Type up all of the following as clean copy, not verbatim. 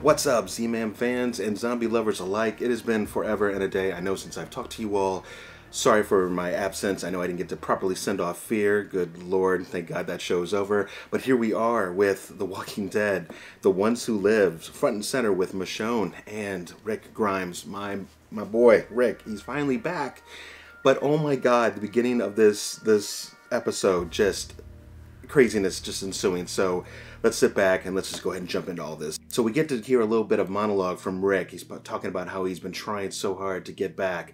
What's up, Z-Man fans and zombie lovers alike? It has been forever and a day, I know, since I've talked to you all. Sorry for my absence. I know I didn't get to properly send off Fear. Good Lord, thank God that show is over. But here we are with The Walking Dead, The Ones Who Lived, front and center with Michonne and Rick Grimes, my boy, Rick. He's finally back. But oh my God, the beginning of this episode, just craziness just ensuing. So let's sit back and let's just go ahead and jump into all this. So we get to hear a little bit of monologue from Rick. He's talking about how he's been trying so hard to get back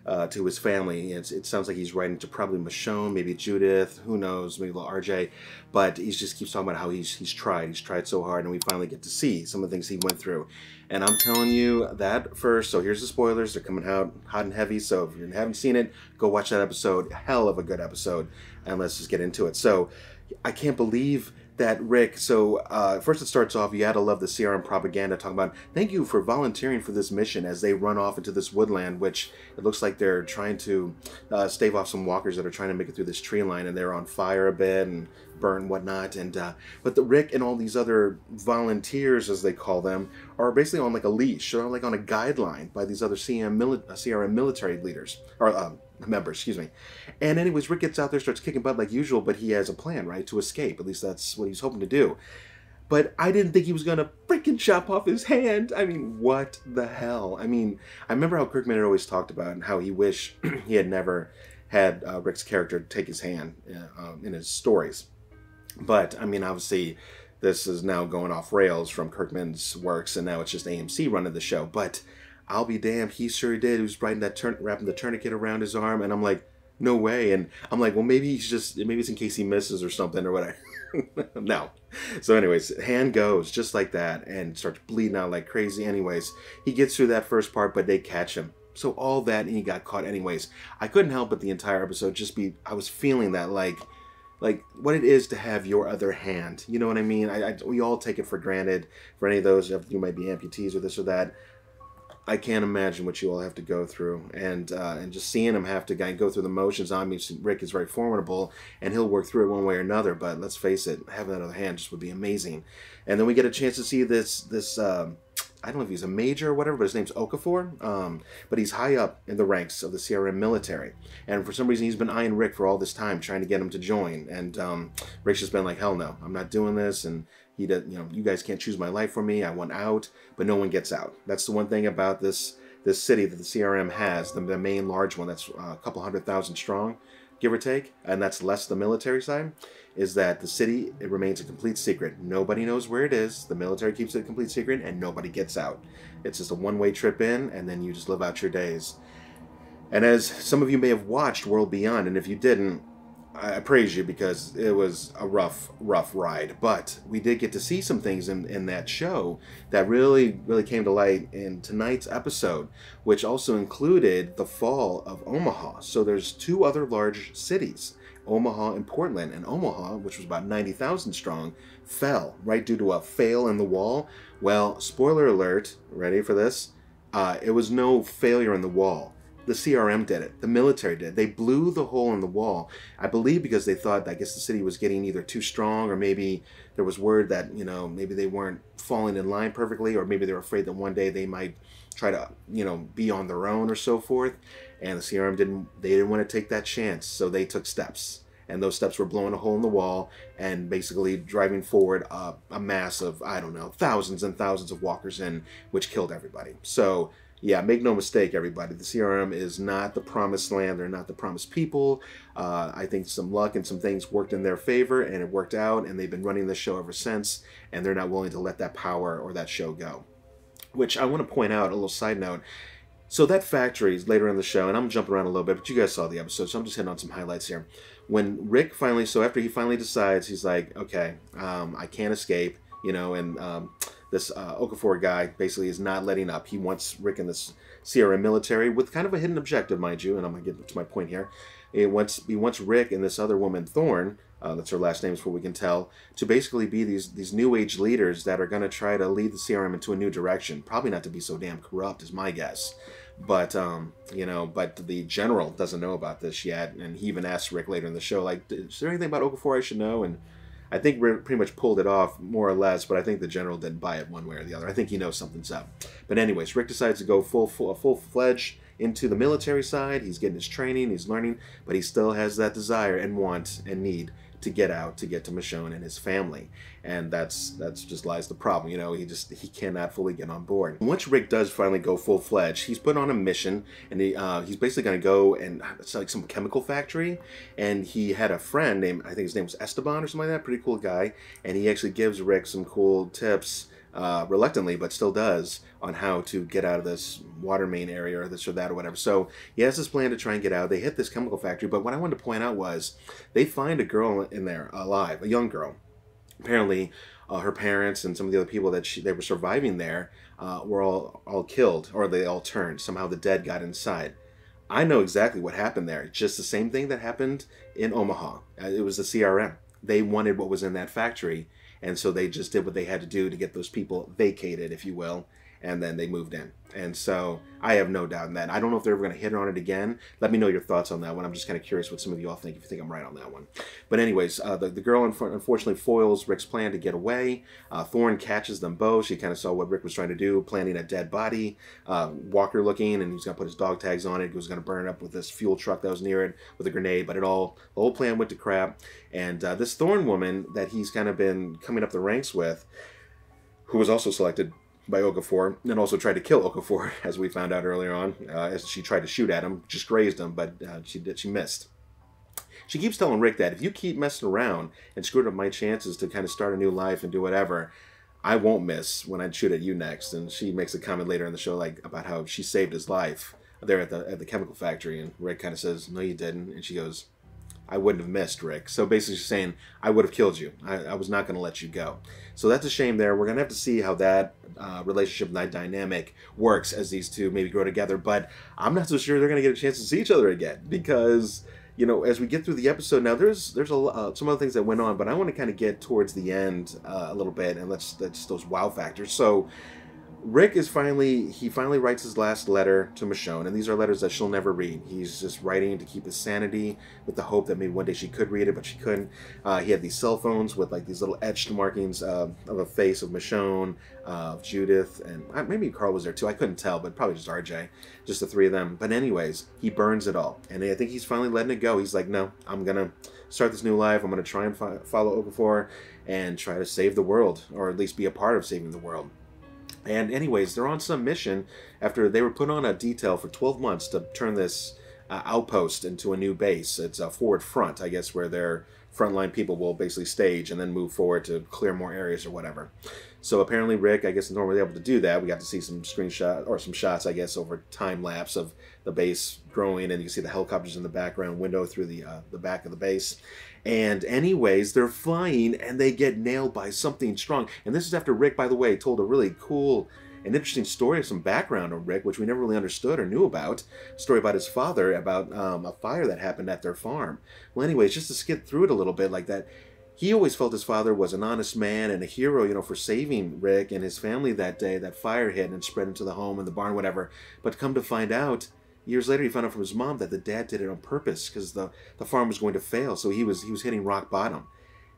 to his family. It sounds like he's writing to probably Michonne, maybe Judith, who knows, maybe little RJ. But he just keeps talking about how he's tried so hard, and we finally get to see some of the things he went through. And I'm telling you that first, so here's the spoilers. They're coming out hot and heavy, so if you haven't seen it, go watch that episode. Hell of a good episode. And let's just get into it. So I can't believe that Rick, so first it starts off, you gotta love the CRM propaganda talking about, thank you for volunteering for this mission, as they run off into this woodland, which it looks like they're trying to stave off some walkers that are trying to make it through this tree line, and they're on fire a bit and burn and whatnot. And but the Rick and all these other volunteers, as they call them, are basically on like a leash, or like on a guideline by these other CRM military leaders, or members, excuse me. And anyways, Rick gets out there, starts kicking butt like usual, but he has a plan, right, to escape. At least that's what he's hoping to do. But I didn't think he was gonna freaking chop off his hand. I mean, what the hell? I mean, I remember how Kirkman had always talked about and how he wished he had never had Rick's character take his hand in his stories. But I mean, obviously, this is now going off rails from Kirkman's works, and now it's just AMC running the show. But I'll be damned, he sure did. He was wrapping the tourniquet around his arm, and I'm like, no way. And I'm like, well, maybe it's in case he misses or something or whatever. No. So anyways, hand goes just like that and starts bleeding out like crazy. Anyways, he gets through that first part, but they catch him. So all that, and he got caught anyways. I couldn't help but the entire episode I was feeling that like what it is to have your other hand. You know what I mean? We all take it for granted. For any of those, you might be amputees or this or that. I can't imagine what you all have to go through, and just seeing him have to go through the motions. I mean, Rick is very formidable, and he'll work through it one way or another. But let's face it, having that other hand just would be amazing. And then we get a chance to see this I don't know if he's a major or whatever, but his name's Okafor. But he's high up in the ranks of the CRM military, and for some reason he's been eyeing Rick for all this time, trying to get him to join. And Rick's just been like, hell no, I'm not doing this. And he did, you guys can't choose my life for me. I want out, but no one gets out. That's the one thing about this city that the CRM has, the main large one that's a couple 100,000 strong, give or take, and that's less the military side, is that the city, it remains a complete secret. Nobody knows where it is. The military keeps it a complete secret, and nobody gets out. It's just a one-way trip in, and then you just live out your days. And as some of you may have watched World Beyond, and if you didn't, I praise you, because it was a rough ride. But we did get to see some things in that show that really came to light in tonight's episode, which also included the fall of Omaha. So there's two other large cities, Omaha and Portland. And Omaha, which was about 90,000 strong, fell right due to a fail in the wall. Well, spoiler alert, ready for this? It was no failure in the wall. The CRM did it. The military did. They blew the hole in the wall, I believe, because they thought, I guess, the city was getting either too strong, or maybe there was word that, maybe they weren't falling in line perfectly, or maybe they were afraid that one day they might try to, be on their own or so forth. And the CRM didn't want to take that chance, so they took steps. And those steps were blowing a hole in the wall and basically driving forward a mass of, I don't know, thousands and thousands of walkers in, which killed everybody. So yeah, make no mistake, everybody. The CRM is not the promised land. They're not the promised people. I think some luck and some things worked in their favor, and it worked out, and they've been running this show ever since, and they're not willing to let that power or that show go. Which I want to point out, a little side note. So that factory is later in the show, and I'm jumping around a little bit, but you guys saw the episode, so I'm just hitting on some highlights here. When Rick after he finally decides, he's like, okay, I can't escape, and this Okafor guy basically is not letting up. He wants Rick and this CRM military with kind of a hidden objective, mind you, and I'm going to get to my point here. He wants Rick and this other woman, Thorne, that's her last name is what we can tell, to basically be these new age leaders that are going to try to lead the CRM into a new direction. Probably not to be so damn corrupt is my guess. But, but the general doesn't know about this yet, and he even asks Rick later in the show, like, is there anything about Okafor I should know? And I think Rick pretty much pulled it off, more or less, but I think the general didn't buy it one way or the other. I think he knows something's up. But anyways, Rick decides to go full-fledged into the military side. He's getting his training, he's learning, but he still has that desire and want and need to get out, to get to Michonne and his family. And that's just lies the problem. You know, he cannot fully get on board. Once Rick does finally go full-fledged, he's put on a mission, and he's basically going to go, and it's like some chemical factory, and he had a friend named, I think his name was Esteban or something like that, pretty cool guy, and he actually gives Rick some cool tips, reluctantly, but still does, on how to get out of this water main area or this or that or whatever. So he has this plan to try and get out. They hit this chemical factory, but what I wanted to point out was they find a girl in there alive, a young girl. Apparently, her parents and some of the other people that they were surviving there were all killed, or they all turned. Somehow the dead got inside. I know exactly what happened there. Just the same thing that happened in Omaha. It was the CRM. They wanted what was in that factory, and so they just did what they had to do to get those people vacated, if you will, and then they moved in. And so I have no doubt in that. I don't know if they're ever going to hit on it again. Let me know your thoughts on that one. I'm just kind of curious what some of you all think, if you think I'm right on that one. But anyways, the girl unfortunately foils Rick's plan to get away. Thorne catches them both. She kind of saw what Rick was trying to do, planting a dead body, Walker looking, and he's going to put his dog tags on it. He was going to burn it up with this fuel truck that was near it with a grenade, but the whole plan went to crap. And this Thorne woman that he's kind of been coming up the ranks with, who was also selected by Okafor, and also tried to kill Okafor, as we found out earlier on, as she tried to shoot at him, just grazed him, but she missed. She keeps telling Rick that if you keep messing around and screwing up my chances to kind of start a new life and do whatever, I won't miss when I shoot at you next. And she makes a comment later in the show like about how she saved his life there at the chemical factory, and Rick kind of says, "No, you didn't," and she goes, "I wouldn't have missed, Rick." So basically she's saying, I would have killed you. I was not going to let you go. So that's a shame there. We're going to have to see how that relationship and that dynamic works as these two maybe grow together. But I'm not so sure they're going to get a chance to see each other again, because, you know, as we get through the episode now, there's some other things that went on, but I want to kind of get towards the end a little bit, and that's those wow factors. So Rick is finally writes his last letter to Michonne, and these are letters that she'll never read. He's just writing to keep his sanity, with the hope that maybe one day she could read it, but she couldn't. He had these cell phones with like these little etched markings of a face of Michonne, of Judith, and maybe Carl was there too. I couldn't tell, but probably just RJ, just the three of them. But anyways, he burns it all, and I think he's finally letting it go. He's like, no, I'm gonna start this new life. I'm gonna try and follow Okafor and try to save the world, or at least be a part of saving the world. And anyways, they're on some mission after they were put on a detail for 12 months to turn this outpost into a new base. It's a forward front, I guess, where their frontline people will basically stage and then move forward to clear more areas or whatever. So apparently Rick, I guess, normally able to do that. We got to see some screenshot or some shots, I guess, over time lapse of the base growing, and you can see the helicopters in the background window through the back of the base. And anyways, they're flying and they get nailed by something strong. And this is after Rick, by the way, told a really cool and interesting story, some background on Rick, which we never really understood or knew about. A story about his father, about a fire that happened at their farm. Well, anyways, just to skip through it a little bit like that, he always felt his father was an honest man and a hero, you know, for saving Rick and his family that day. That fire hit and spread into the home and the barn, whatever. But come to find out, years later, he found out from his mom that the dad did it on purpose because the farm was going to fail. So he was hitting rock bottom.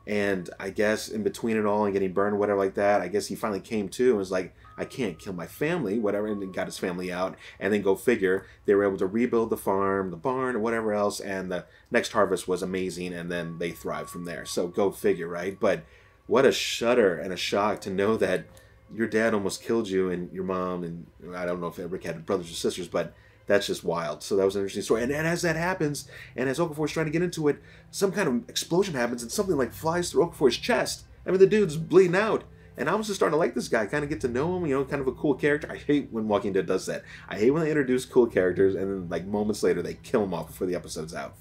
And I guess in between it all and getting burned, whatever like that, I guess he finally came to and was like, I can't kill my family, whatever, and then got his family out. And then go figure, they were able to rebuild the farm, the barn, or whatever else, and the next harvest was amazing, and then they thrived from there. So go figure, right? But what a shudder and a shock to know that your dad almost killed you and your mom, and I don't know if Rick had brothers or sisters, but that's just wild. So that was an interesting story. And as that happens, and as Okafor's trying to get into it, some kind of explosion happens and something like flies through Okafor's chest. I mean, the dude's bleeding out. And I was just starting to like this guy, kind of get to know him, you know, kind of a cool character. I hate when Walking Dead does that. I hate when they introduce cool characters and then like moments later they kill them off before the episode's out.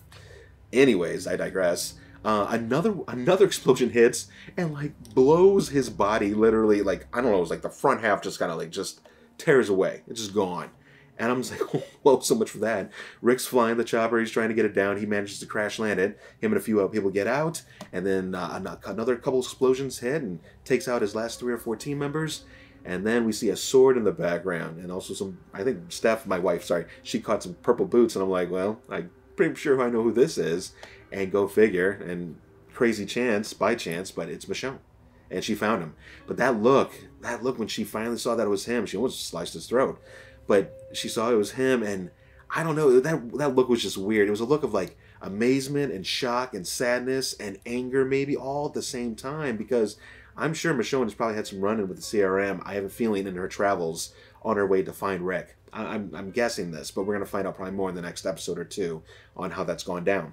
Anyways, I digress. Another explosion hits and like blows his body literally, like, I don't know, it was like the front half just kind of like just tears away. It's just gone. And I'm just like, oh, whoa, so much for that. Rick's flying the chopper. He's trying to get it down. He manages to crash land it. Him and a few people get out. And then another couple explosions hit and takes out his last 3 or 4 team members. And then we see a sword in the background. And also some, I think Steph, my wife, sorry, she caught some purple boots. And I'm like, well, I'm pretty sure I know who this is. And go figure. And crazy chance, by chance, but it's Michonne. And she found him. But that look when she finally saw that it was him, she almost sliced his throat. But she saw it was him, and I don't know, that look was just weird. It was a look of like amazement and shock and sadness and anger, maybe all at the same time, because I'm sure Michonne has probably had some run-in with the CRM. I have a feeling in her travels on her way to find Rick. I'm guessing this, but we're going to find out probably more in the next episode or two on how that's gone down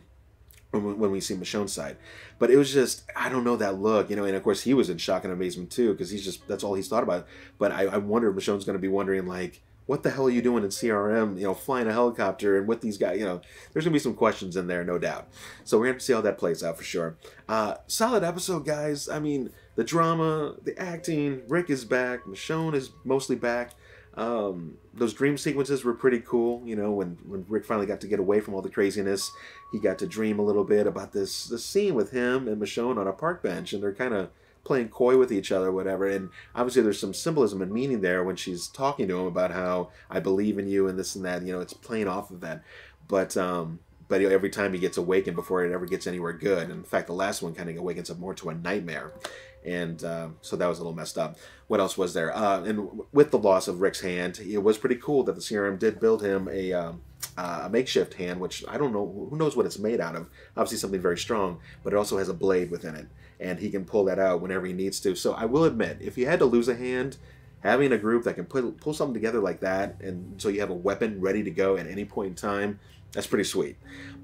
when we see Michonne's side. But it was just, I don't know, that look, you know, and of course he was in shock and amazement too, because that's all he's thought about. But I wonder if Michonne's going to be wondering, like, what the hell are you doing in CRM, you know, flying a helicopter and with these guys, you know, there's going to be some questions in there, no doubt. So we're going to see how that plays out for sure. Solid episode, guys. I mean, the drama, the acting, Rick is back, Michonne is mostly back. Those dream sequences were pretty cool, you know, when Rick finally got to get away from all the craziness. He got to dream a little bit about this scene with him and Michonne on a park bench, and they're kind of playing coy with each other, whatever. And obviously there's some symbolism and meaning there when she's talking to him about how I believe in you and this and that, you know, it's playing off of that. But you know, every time he gets awakened before it ever gets anywhere good. In fact, the last one kind of awakens up more to a nightmare. And so that was a little messed up. What else was there? And with the loss of Rick's hand, it was pretty cool that the CRM did build him a makeshift hand, which I don't know, who knows what it's made out of. Obviously something very strong, but it also has a blade within it. And he can pull that out whenever he needs to. So I will admit, if you had to lose a hand, having a group that can pull something together like that, and so you have a weapon ready to go at any point in time, that's pretty sweet.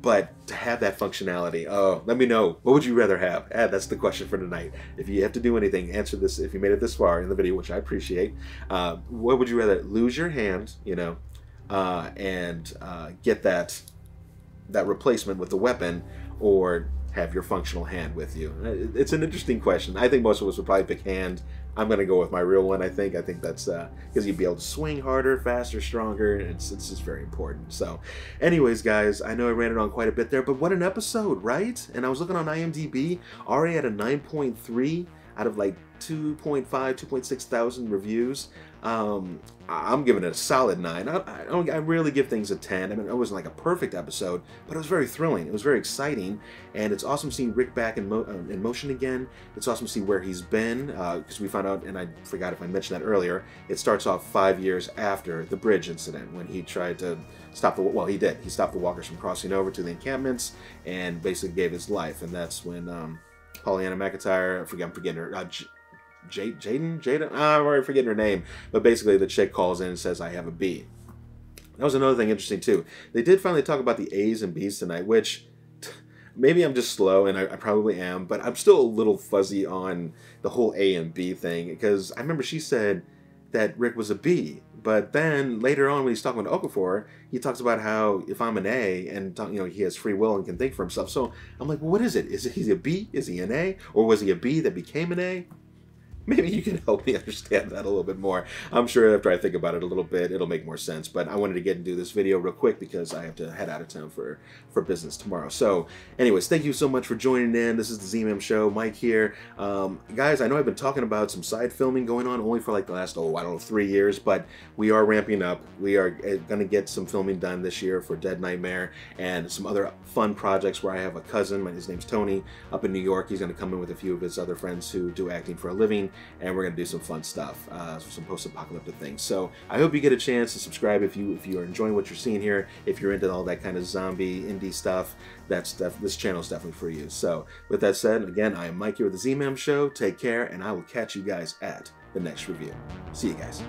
But to have that functionality, oh, let me know. What would you rather have? That's the question for tonight. If you have to do anything, answer this. If you made it this far in the video, which I appreciate, what would you rather? Lose your hand, you know, and get that replacement with the weapon, or have your functional hand with you? It's an interesting question. I think most of us would probably pick hand. I'm going to go with my real one, I think. I think that's because you'd be able to swing harder, faster, stronger. It's just very important. So anyways, guys, I know I ran it on quite a bit there, but what an episode, right? And I was looking on IMDb, already at a 9.3 out of like 2.6 thousand reviews. I'm giving it a solid 9. I rarely give things a 10. I mean, it wasn't like a perfect episode, but it was very thrilling. It was very exciting, and it's awesome seeing Rick back in motion again. It's awesome to see where he's been, because we found out, and I forgot if I mentioned that earlier, it starts off 5 years after the bridge incident when he tried to stop the, well, he did. He stopped the walkers from crossing over to the encampments and basically gave his life, and that's when Pollyanna McIntyre, I'm forgetting her, Jada? I'm already forgetting her name. But basically the chick calls in and says, I have a B. That was another thing interesting too. They did finally talk about the A's and B's tonight, which maybe I'm just slow, and I probably am, but I'm still a little fuzzy on the whole A and B thing, because I remember she said that Rick was a B, but then later on when he's talking to Okafor, he talks about how if I'm an A, and you know, he has free will and can think for himself. So I'm like, well, what is it? Is he a B? Is he an A? Or was he a B that became an A? Maybe you can help me understand that a little bit more. I'm sure after I think about it a little bit, it'll make more sense. But I wanted to get into this video real quick because I have to head out of town for business tomorrow. So anyways, thank you so much for joining in. This is the Z-Man Show. Mike here. Guys, I know I've been talking about some side filming going on only for like the last, I don't know, 3 years. But we are ramping up. We are going to get some filming done this year for Dead Nightmare and some other fun projects where I have a cousin, his name's Tony, up in New York. He's going to come in with a few of his other friends who do acting for a living. And we're going to do some fun stuff, some post-apocalyptic things. So I hope you get a chance to subscribe if you are enjoying what you're seeing here. If you're into all that kind of zombie indie stuff, this channel is definitely for you. So with that said, again, I am Mike here with the Z-Man Show. Take care, and I will catch you guys at the next review. See you guys.